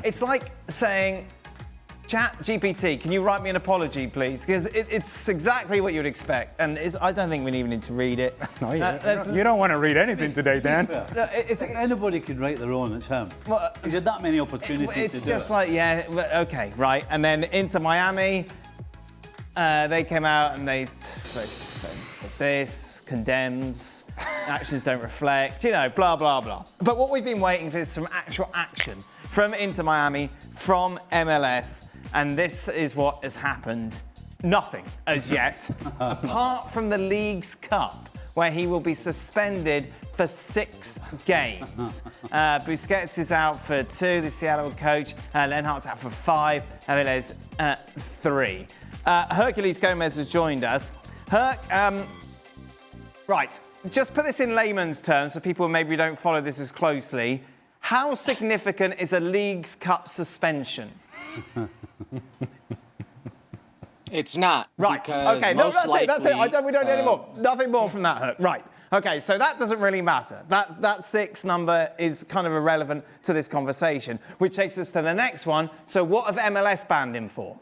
It's like saying, Chat GPT, can you write me an apology, please? Because it's exactly what you'd expect. And I don't think we even need to read it. No, you don't want to read anything today, Dan. Anybody could write their own, it's him. Well, he's had that many opportunities to do it. It's just like, yeah, okay, right. And then Inter Miami, they came out and they said this, condemns, actions don't reflect, blah, blah, blah. But what we've been waiting for is some actual action from Inter Miami, from MLS, and this is what has happened. Nothing as yet, apart from the League's Cup, where he will be suspended for 6 games. Busquets is out for 2, the Seattle coach. Lenhart's out for 5, Herculez 3. Herculez Gomez has joined us. Right, just put this in layman's terms so people maybe don't follow this as closely. How significant is a League's Cup suspension? It's not. Right, okay, no, that's it. We don't need any more. Nothing more from that, Herc. Right, okay, so that doesn't really matter. That 6 number is kind of irrelevant to this conversation, which takes us to the next one. So what have MLS banned him for?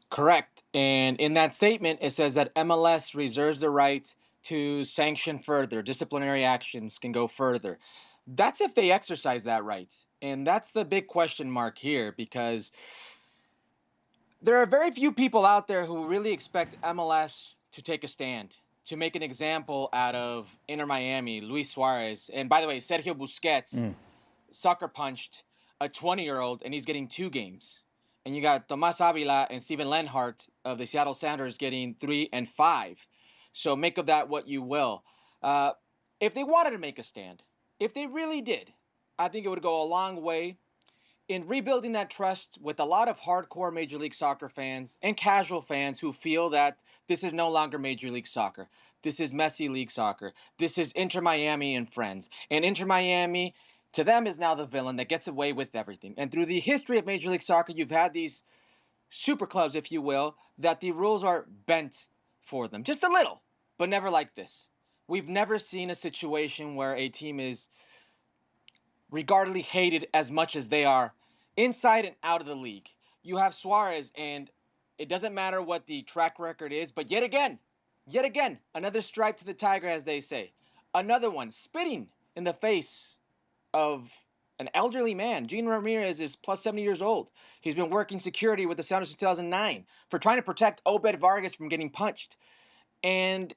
Correct. And in that statement, it says that MLS reserves the right to sanction further. Disciplinary actions can go further. That's if they exercise that right. And that's the big question mark here, because there are very few people out there who really expect MLS to take a stand, to make an example out of Inter Miami, Luis Suárez. And by the way, Sergio Busquets sucker punched a 20-year-old and he's getting 2 games. And you got Tomás Avila and Steven Lenhart of the Seattle Sounders getting 3 and 5. So make of that what you will. If they wanted to make a stand, if they really did, I think it would go a long way in rebuilding that trust with a lot of hardcore Major League Soccer fans and casual fans who feel that this is no longer Major League Soccer. This is Messi League Soccer. This is Inter Miami and friends. And Inter Miami, to them, is now the villain that gets away with everything. And through the history of Major League Soccer, you've had these super clubs, if you will, that the rules are bent for them. Just a little, but never like this. We've never seen a situation where a team is regardedly hated as much as they are inside and out of the league. You have Suarez, and it doesn't matter what the track record is, but yet again, another stripe to the tiger, as they say. Another one, spitting in the face of an elderly man. Gene Ramirez is plus 70 years old. He's been working security with the Sounders since 2009 for trying to protect Obed Vargas from getting punched. And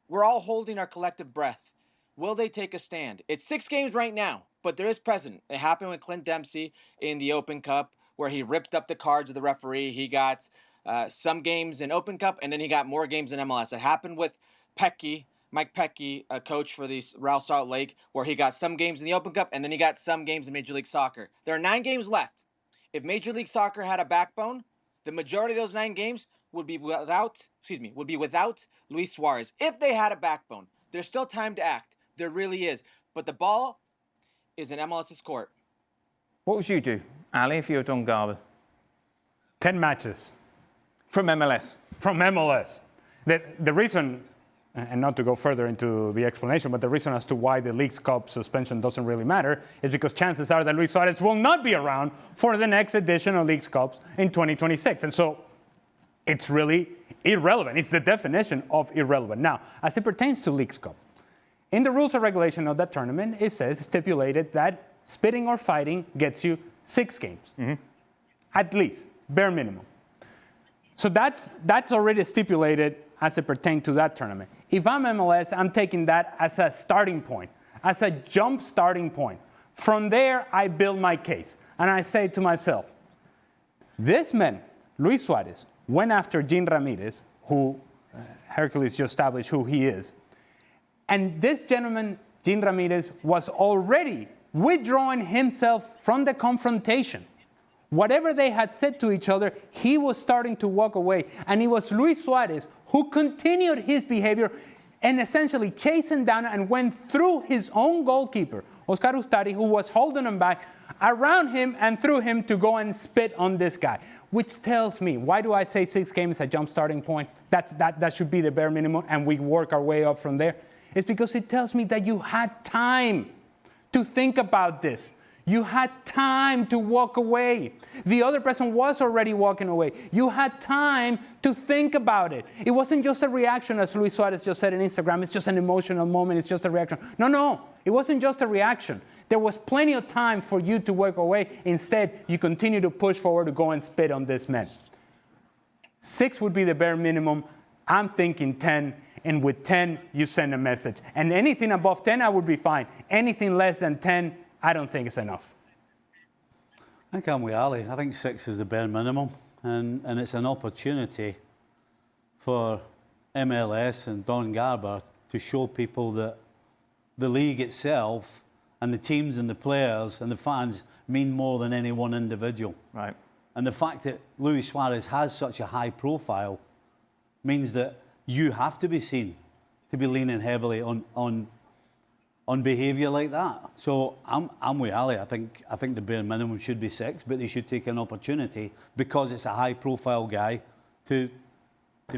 we're all holding our collective breath. Will they take a stand? It's 6 games right now, but there is precedent. It happened with Clint Dempsey in the Open Cup, where he ripped up the cards of the referee. He got some games in Open Cup, and then he got more games in MLS. It happened with Mike Pecky, a coach for the Real Salt Lake, where he got some games in the Open Cup, and then he got some games in Major League Soccer. There are 9 games left. If Major League Soccer had a backbone, the majority of those 9 games would be without Luis Suárez. If they had a backbone, there's still time to act. There really is. But the ball is in MLS's court. What would you do, Ali, if you were Don Garber? 10 matches. From MLS? From MLS. The reason, and not to go further into the explanation, but the reason as to why the League's Cup suspension doesn't really matter is because chances are that Luis Suárez will not be around for the next edition of League's Cups in 2026. And so it's really irrelevant. It's the definition of irrelevant. Now, as it pertains to League's Cup, in the rules and regulation of that tournament, it says, stipulated that spitting or fighting gets you 6 games. At least, bare minimum. So that's already stipulated as it pertains to that tournament. If I'm MLS, I'm taking that as a starting point, as a jump starting point. From there, I build my case. And I say to myself, this man, Luis Suárez, went after Gene Ramirez, who Herculez just established who he is. And this gentleman, Gene Ramirez, was already withdrawing himself from the confrontation. Whatever they had said to each other, he was starting to walk away. And it was Luis Suárez who continued his behavior and essentially chased him down and went through his own goalkeeper, Oscar Ustari, who was holding him back, around him and through him to go and spit on this guy. Which tells me, why do I say 6 games a jump starting point? That should be the bare minimum, and we work our way up from there. It's because it tells me that you had time to think about this. You had time to walk away. The other person was already walking away. You had time to think about it. It wasn't just a reaction, as Luis Suárez just said on Instagram. It's just an emotional moment. It's just a reaction. No. It wasn't just a reaction. There was plenty of time for you to walk away. Instead, you continue to push forward to go and spit on this man. 6 would be the bare minimum. I'm thinking 10. And with 10, you send a message. And anything above 10, I would be fine. Anything less than 10, I don't think it's enough. I think I'm with Ali. I think 6 is the bare minimum. And it's an opportunity for MLS and Don Garber to show people that the league itself and the teams and the players and the fans mean more than any one individual. Right. And the fact that Luis Suárez has such a high profile means that you have to be seen to be leaning heavily on behaviour like that. So I'm with Ali. I think the bare minimum should be 6, but they should take an opportunity because it's a high-profile guy to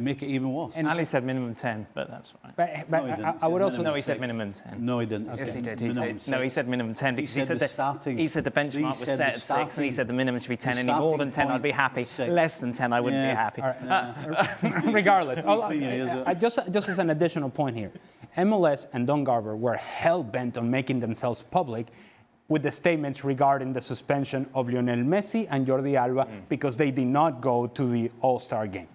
make it even worse. And Ali said minimum 10, but that's right. But No, I would also... No, he said minimum 10. No, he didn't. Yes, he did. Minimum He said minimum 10 because he said the benchmark was set at 6, and he said the minimum should be 10. Any more than 10, I'd be happy. Less than 10, I wouldn't be happy. Regardless, just as an additional point here, MLS and Don Garber were hell-bent on making themselves public with the statements regarding the suspension of Lionel Messi and Jordi Alba because they did not go to the All-Star game.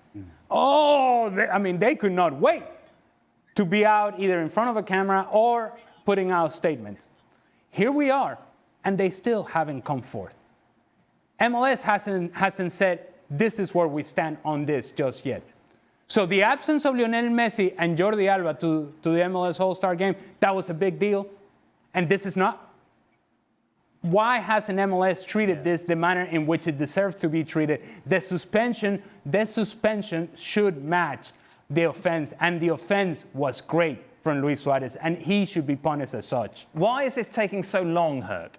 They could not wait to be out either in front of a camera or putting out statements. Here we are, and they still haven't come forth. MLS hasn't said, this is where we stand on this just yet. So the absence of Lionel Messi and Jordi Alba to the MLS All-Star game, that was a big deal, and this is not. Why hasn't MLS treated this the manner in which it deserves to be treated? The suspension should match the offense, and the offense was great from Luis Suárez, and he should be punished as such. Why is this taking so long, Herc?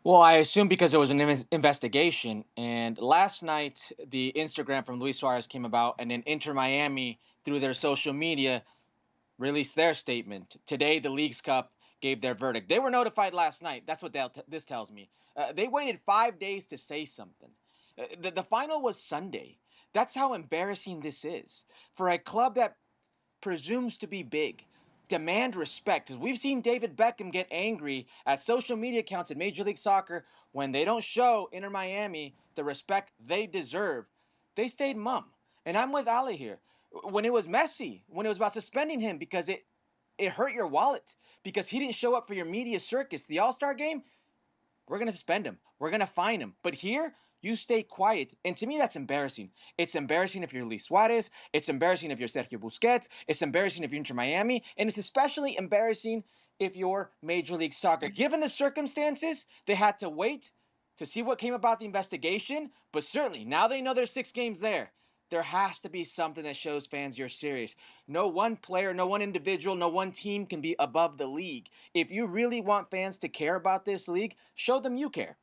Well, I assume because it was an investigation. And last night, the Instagram from Luis Suárez came about, and then Inter Miami, through their social media, released their statement. Today, the Leagues Cup gave their verdict. They were notified last night. That's what this tells me. They waited 5 days to say something. The final was Sunday. That's how embarrassing this is. For a club that presumes to be big, demand respect. Because we've seen David Beckham get angry at social media accounts in Major League Soccer when they don't show Inter Miami the respect they deserve. They stayed mum. And I'm with Ali here. When it was Messi, when it was about suspending him because it hurt your wallet, because he didn't show up for your media circus, the All-Star game, we're going to suspend him. We're going to fine him. But here, you stay quiet. And to me, that's embarrassing. It's embarrassing if you're Luis Suárez. It's embarrassing if you're Sergio Busquets. It's embarrassing if you're Inter Miami. And it's especially embarrassing if you're Major League Soccer. Given the circumstances, they had to wait to see what came about the investigation. But certainly, now they know there's 6 games there. There has to be something that shows fans you're serious. No one player, no one individual, no one team can be above the league. If you really want fans to care about this league, show them you care.